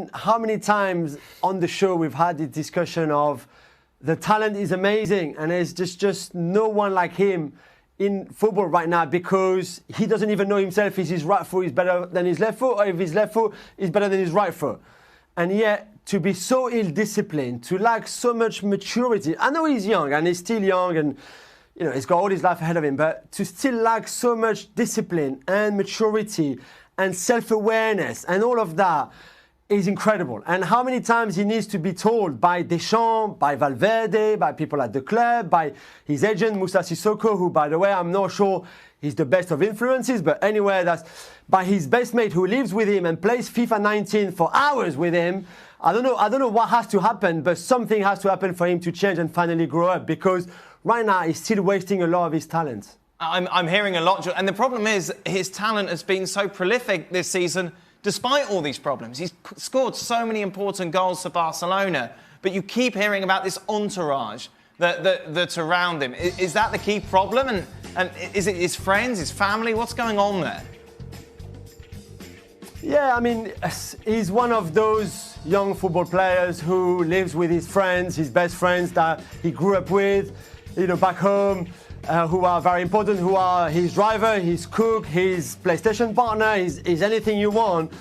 mean, how many times on the show we've had this discussion of the talent is amazing and there's just no one like him in football right now because he doesn't even know himself if his right foot is better than his left foot or if his left foot is better than his right foot. And yet, to be so ill-disciplined, to lack so much maturity. I know he's young and he's still young and he's got all his life ahead of him, but to still lack so much discipline and maturity and self-awareness and all of that is incredible. And how many times he needs to be told by Deschamps, by Valverde, by people at the club, by his agent, Moussa Sissoko, who, by the way, I'm not sure he's the best of influences, but anyway, that's by his best mate who lives with him and plays FIFA 19 for hours with him. I don't know what has to happen, but something has to happen for him to change and finally grow up because right now he's still wasting a lot of his talent. I'm hearing a lot, and the problem is his talent has been so prolific this season despite all these problems. He's scored so many important goals for Barcelona, but you keep hearing about this entourage that's around him. Is that the key problem? And is it his friends, his family? What's going on there? Yeah, I mean, he's one of those young football players who lives with his friends, his best friends that he grew up with, back home, who are very important, who are his driver, his cook, his PlayStation partner, his anything you want.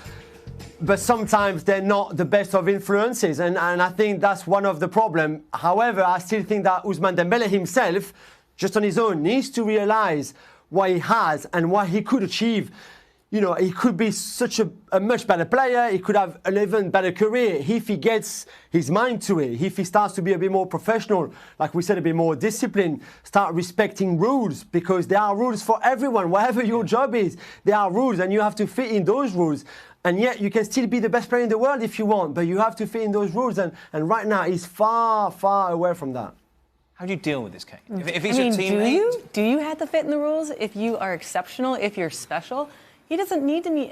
But sometimes they're not the best of influences, and I think that's one of the problems. However, I still think that Ousmane Dembele himself, just on his own, needs to realise what he has and what he could achieve. He could be such a much better player. He could have an even better career if he gets his mind to it, if he starts to be a bit more professional, like we said, a bit more disciplined, start respecting rules, because there are rules for everyone. Whatever your job is, there are rules and you have to fit in those rules. And yet you can still be the best player in the world if you want, but you have to fit in those rules. And right now he's far, far away from that. How do you deal with this, Kate? If he's your teammate? Do you have to fit in the rules if you are exceptional, if you're special? He doesn't need to meet